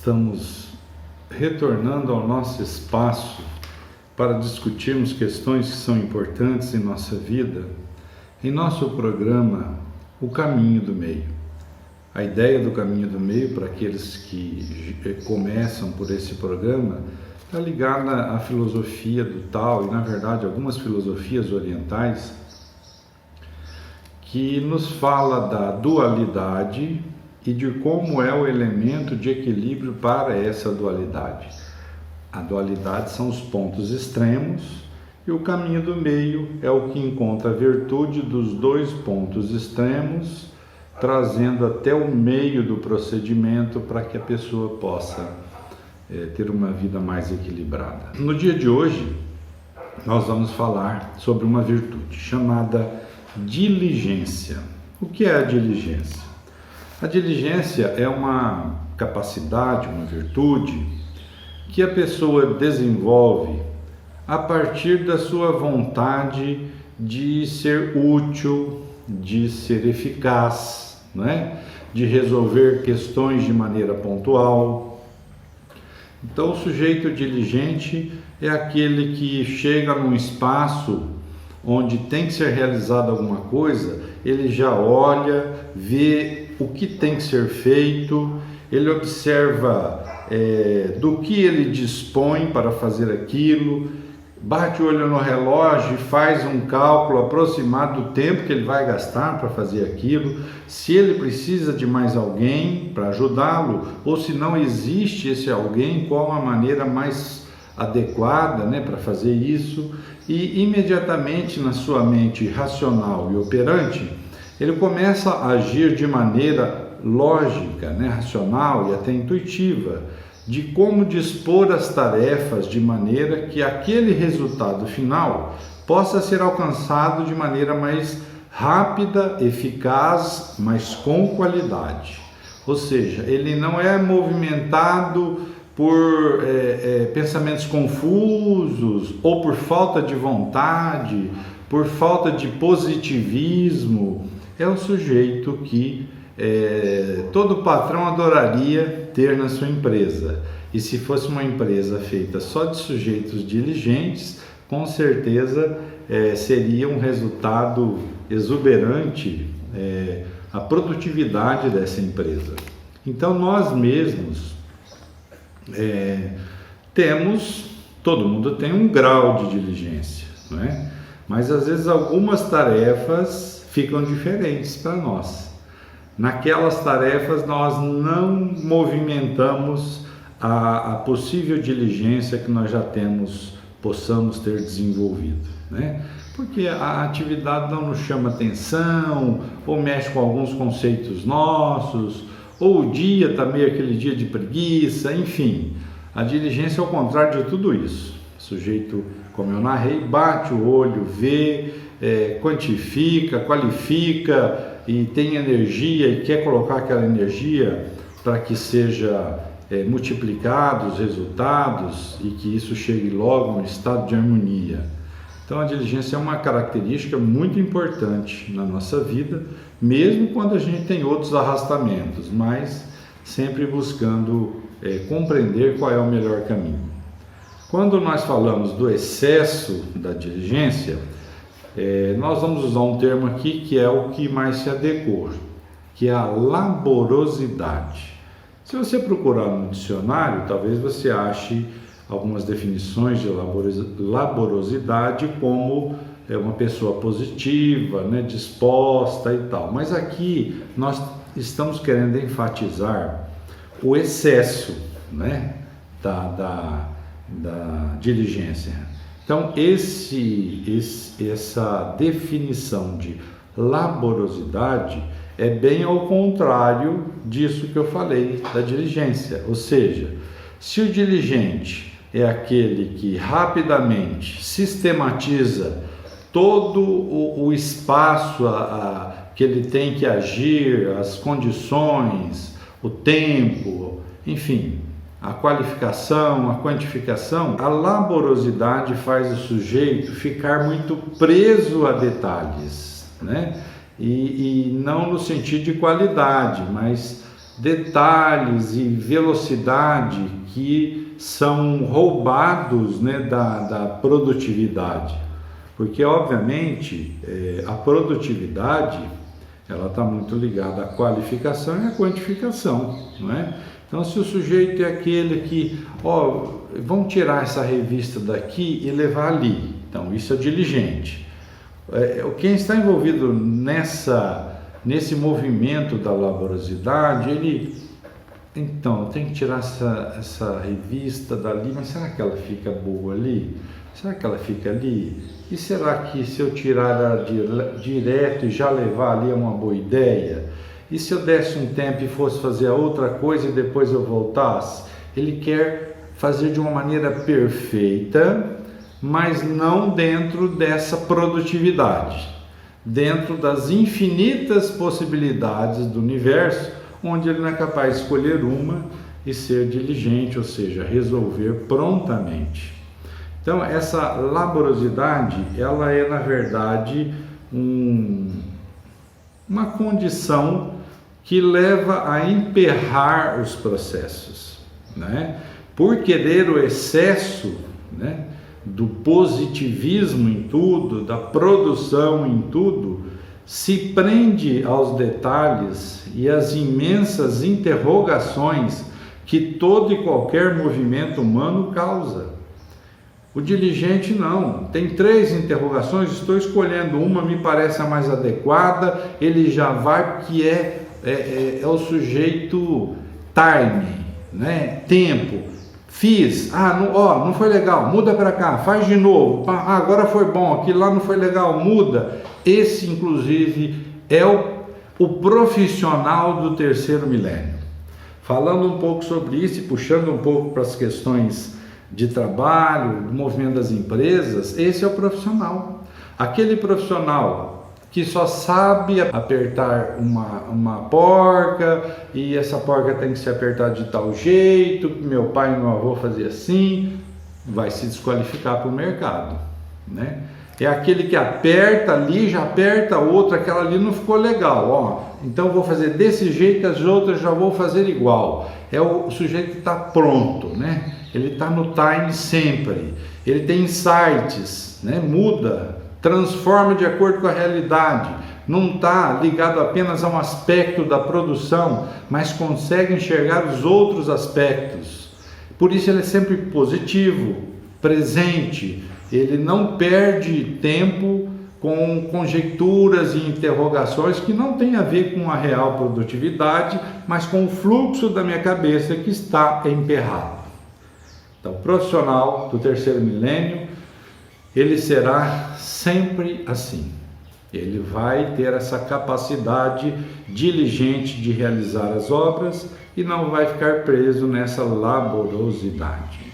Estamos retornando ao nosso espaço para discutirmos questões que são importantes em nossa vida, em nosso programa O Caminho do Meio. A ideia do Caminho do Meio, para aqueles que começam por esse programa, está ligada à filosofia do Tao e, na verdade, algumas filosofias orientais que nos fala da dualidade e de como é o elemento de equilíbrio para essa dualidade. A dualidade são os pontos extremos e o caminho do meio é o que encontra a virtude dos dois pontos extremos, trazendo até o meio do procedimento para que a pessoa possa ter uma vida mais equilibrada. No dia de hoje, nós vamos falar sobre uma virtude chamada diligência. O que é a diligência? A diligência é uma capacidade, uma virtude que a pessoa desenvolve a partir da sua vontade de ser útil, de ser eficaz, não é? De resolver questões de maneira pontual. Então, o sujeito diligente é aquele que chega num espaço onde tem que ser realizada alguma coisa, ele já olha, vê o que tem que ser feito, ele observa do que ele dispõe para fazer aquilo, bate o olho no relógio e faz um cálculo aproximado do tempo que ele vai gastar para fazer aquilo, se ele precisa de mais alguém para ajudá-lo, ou se não existe esse alguém, qual a maneira mais adequada, para fazer isso, e imediatamente na sua mente racional e operante, ele começa a agir de maneira lógica, racional e até intuitiva, de como dispor as tarefas de maneira que aquele resultado final possa ser alcançado de maneira mais rápida, eficaz, mas com qualidade. Ou seja, ele não é movimentado por pensamentos confusos ou por falta de vontade, por falta de positivismo. É o sujeito que todo patrão adoraria ter na sua empresa. E se fosse uma empresa feita só de sujeitos diligentes, com certeza seria um resultado exuberante a produtividade dessa empresa. Então nós mesmos todo mundo tem um grau de diligência, não é? Mas às vezes algumas tarefas ficam diferentes para nós. Naquelas tarefas nós não movimentamos a possível diligência que nós já possamos ter desenvolvido, né? Porque a atividade não nos chama atenção, ou mexe com alguns conceitos nossos, ou o dia está meio aquele dia de preguiça, enfim. A diligência é o contrário de tudo isso. O sujeito, como eu narrei, bate o olho, vê, quantifica, qualifica e tem energia e quer colocar aquela energia para que seja multiplicado os resultados e que isso chegue logo a um estado de harmonia. Então a diligência é uma característica muito importante na nossa vida, mesmo quando a gente tem outros arrastamentos, mas sempre buscando compreender qual é o melhor caminho. Quando nós falamos do excesso da diligência, nós vamos usar um termo aqui que é o que mais se adequa, que é a laborosidade. Se você procurar no dicionário, talvez você ache algumas definições de laborosidade como uma pessoa positiva, disposta e tal. Mas aqui nós estamos querendo enfatizar o excesso, da diligência. Então, essa definição de laborosidade é bem ao contrário disso que eu falei da diligência. Ou seja, se o diligente é aquele que rapidamente sistematiza todo o espaço que ele tem que agir, as condições, o tempo, enfim, a qualificação, a quantificação, a laborosidade faz o sujeito ficar muito preso a detalhes, E não no sentido de qualidade, mas detalhes e velocidade que são roubados, né, da produtividade. Porque, obviamente, a produtividade ela está muito ligada à qualificação e à quantificação, não é? Então, se o sujeito é aquele que, vamos tirar essa revista daqui e levar ali, então isso é diligente. Quem está envolvido nesse movimento da laborosidade, então, tem que tirar essa revista dali, mas será que ela fica boa ali? Será que ela fica ali? E será que se eu tirar ela direto e já levar ali é uma boa ideia? E se eu desse um tempo e fosse fazer a outra coisa e depois eu voltasse? Ele quer fazer de uma maneira perfeita, mas não dentro dessa produtividade, dentro das infinitas possibilidades do universo, onde ele não é capaz de escolher uma e ser diligente, ou seja, resolver prontamente. Então, essa laborosidade, ela é, na verdade, uma condição que leva a emperrar os processos, né? Por querer o excesso, né, do positivismo em tudo, da produção em tudo, se prende aos detalhes e às imensas interrogações que todo e qualquer movimento humano causa. O diligente não, tem 3 interrogações, estou escolhendo uma, me parece a mais adequada, ele já vai, porque é o sujeito timing, né? Tempo. Fiz, não foi legal, muda para cá, faz de novo, agora foi bom, aquilo lá não foi legal, muda. Esse, inclusive, é o profissional do terceiro milênio. Falando um pouco sobre isso e puxando um pouco para as questões de trabalho, do movimento das empresas, esse é o profissional. Aquele profissional que só sabe apertar uma porca, e essa porca tem que ser apertada de tal jeito, meu pai e meu avô faziam assim, vai se desqualificar para o mercado, né? É aquele que aperta ali, já aperta outra, aquela ali não ficou legal, então vou fazer desse jeito, as outras já vou fazer igual. É o sujeito que está pronto, né? Ele está no time sempre, ele tem insights, né? Muda, transforma de acordo com a realidade, não está ligado apenas a um aspecto da produção, mas consegue enxergar os outros aspectos. Por isso ele é sempre positivo, presente, ele não perde tempo com conjecturas e interrogações que não tem a ver com a real produtividade, mas com o fluxo da minha cabeça que está emperrado. Então, o profissional do terceiro milênio, ele será sempre assim. Ele vai ter essa capacidade diligente de realizar as obras e não vai ficar preso nessa laborosidade.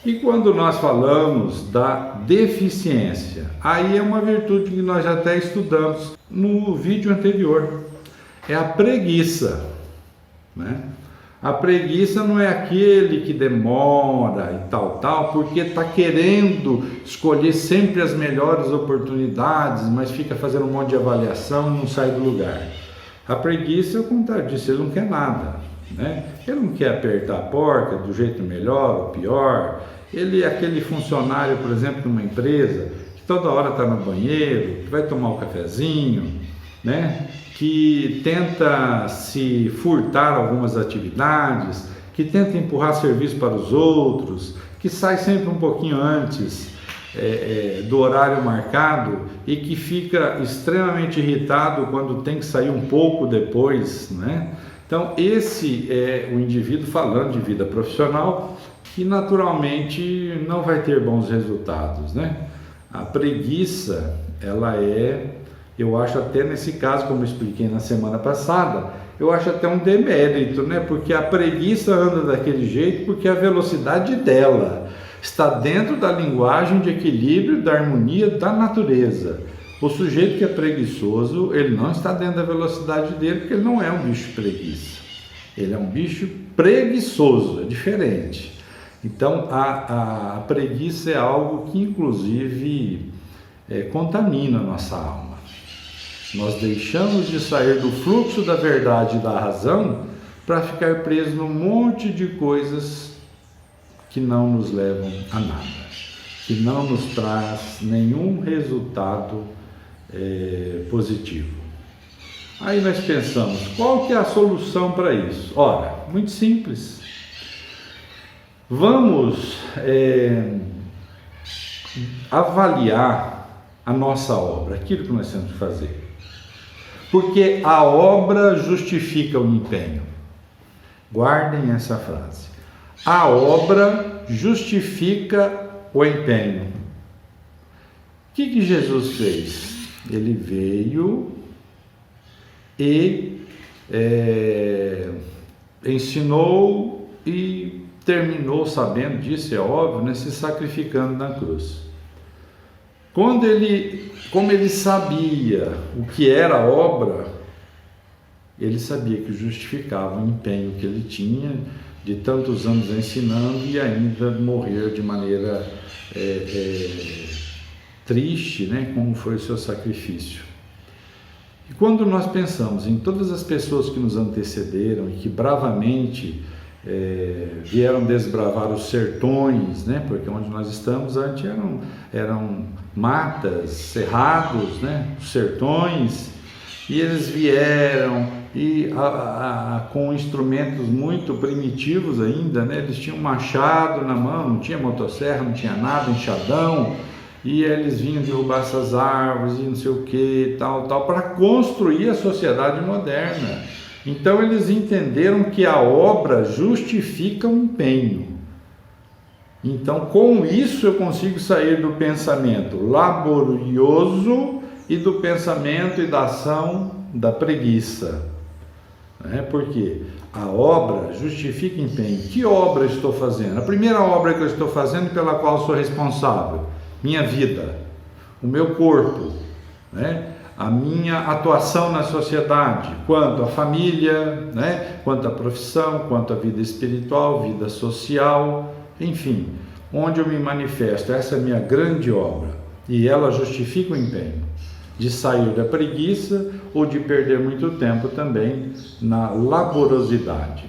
E quando nós falamos da deficiência, aí é uma virtude que nós já até estudamos no vídeo anterior, é a preguiça, né? A preguiça não é aquele que demora e tal, porque está querendo escolher sempre as melhores oportunidades, mas fica fazendo um monte de avaliação e não sai do lugar. A preguiça é o contrário disso, ele não quer nada, né? Ele não quer apertar a porca do jeito melhor ou pior. Ele é aquele funcionário, por exemplo, de uma empresa, que toda hora está no banheiro, que vai tomar um cafezinho, né? Que tenta se furtar algumas atividades, que tenta empurrar serviço para os outros, que sai sempre um pouquinho antes do horário marcado e que fica extremamente irritado quando tem que sair um pouco depois, né? Então esse é o indivíduo falando de vida profissional que naturalmente não vai ter bons resultados, né? A preguiça, ela eu acho até nesse caso, como eu expliquei na semana passada, eu acho até um demérito, né? Porque a preguiça anda daquele jeito porque a velocidade dela está dentro da linguagem de equilíbrio, da harmonia da natureza. O sujeito que é preguiçoso, ele não está dentro da velocidade dele porque ele não é um bicho preguiça. Ele é um bicho preguiçoso, é diferente. Então, a preguiça é algo que, inclusive, contamina a nossa alma. Nós deixamos de sair do fluxo da verdade e da razão para ficar preso num monte de coisas que não nos levam a nada, que não nos traz nenhum resultado positivo. Aí nós pensamos, qual que é a solução para isso? Ora, muito simples. Vamos avaliar a nossa obra, aquilo que nós temos que fazer. Porque a obra justifica o empenho. Guardem essa frase. A obra justifica o empenho. O que Jesus fez? Ele veio e ensinou e terminou sabendo disso, é óbvio, né, se sacrificando na cruz. Como ele sabia o que era a obra, ele sabia que justificava o empenho que ele tinha de tantos anos ensinando e ainda morrer de maneira triste, né, como foi o seu sacrifício. E quando nós pensamos em todas as pessoas que nos antecederam e que bravamente vieram desbravar os sertões, né, porque onde nós estamos antes eram matas, cerrados, né, os sertões, e eles vieram e com instrumentos muito primitivos ainda, né, eles tinham um machado na mão, não tinha motosserra, não tinha nada, enxadão, e eles vinham derrubar essas árvores e não sei o que, tal, para construir a sociedade moderna. Então eles entenderam que a obra justifica o empenho. Então com isso eu consigo sair do pensamento laborioso e do pensamento e da ação da preguiça. Porque a obra justifica o empenho. Que obra estou fazendo? A primeira obra que eu estou fazendo pela qual sou responsável, minha vida, o meu corpo, né? A minha atuação na sociedade, quanto à família, né? Quanto à profissão, quanto à vida espiritual, vida social, enfim, onde eu me manifesto, essa é a minha grande obra, e ela justifica o empenho de sair da preguiça ou de perder muito tempo também na laborosidade.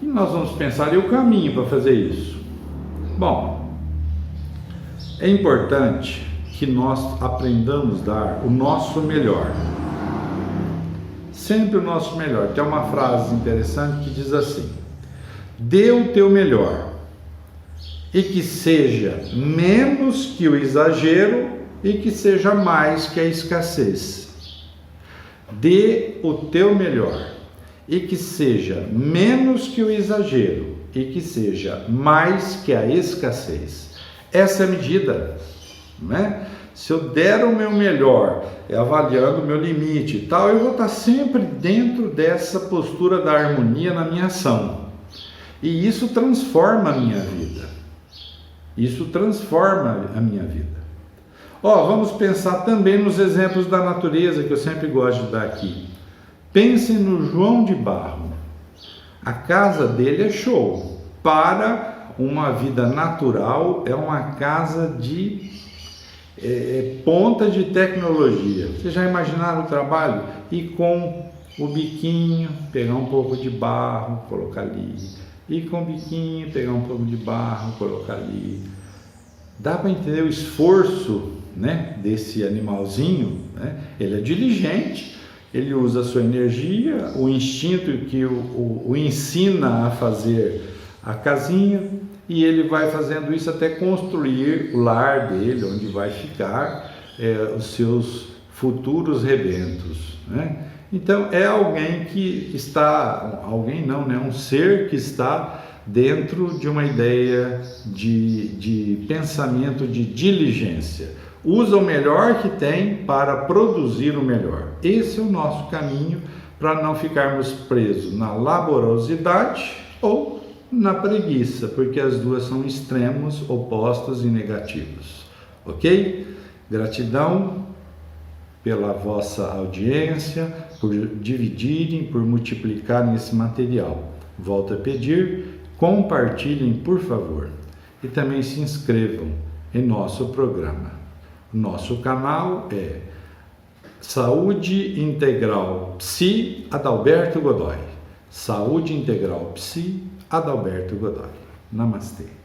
E nós vamos pensar, e o caminho para fazer isso? Bom, é importante que nós aprendamos a dar o nosso melhor. Sempre o nosso melhor. Tem uma frase interessante que diz assim: dê o teu melhor, e que seja menos que o exagero e que seja mais que a escassez. Dê o teu melhor, e que seja menos que o exagero e que seja mais que a escassez. Essa é a medida, não é? Se eu der o meu melhor, avaliando o meu limite e tal, eu vou estar sempre dentro dessa postura da harmonia na minha ação. E isso transforma a minha vida. Isso transforma a minha vida. Vamos pensar também nos exemplos da natureza que eu sempre gosto de dar aqui. Pensem no João de Barro. A casa dele é show. Para uma vida natural, é uma casa de ponta de tecnologia. Vocês já imaginaram o trabalho? E com o biquinho, pegar um pouco de barro, colocar ali. E com o biquinho, pegar um pouco de barro, colocar ali. Dá para entender o esforço, né, desse animalzinho, né? Ele é diligente, ele usa a sua energia, o instinto que o ensina a fazer a casinha, e ele vai fazendo isso até construir o lar dele, onde vai ficar os seus futuros rebentos, né? Então é alguém que está, alguém não, né? Um ser que está dentro de uma ideia de pensamento de diligência. Usa o melhor que tem para produzir o melhor. Esse é o nosso caminho para não ficarmos presos na laborosidade ou na preguiça, porque as duas são extremos, opostos e negativos. Ok? Gratidão pela vossa audiência, por dividirem, por multiplicarem esse material. Volto a pedir, compartilhem, por favor, e também se inscrevam em nosso programa. O nosso canal é Saúde Integral Psi Adalberto Godoy. Saúde Integral Psi, Adalberto Godoy. Namastê.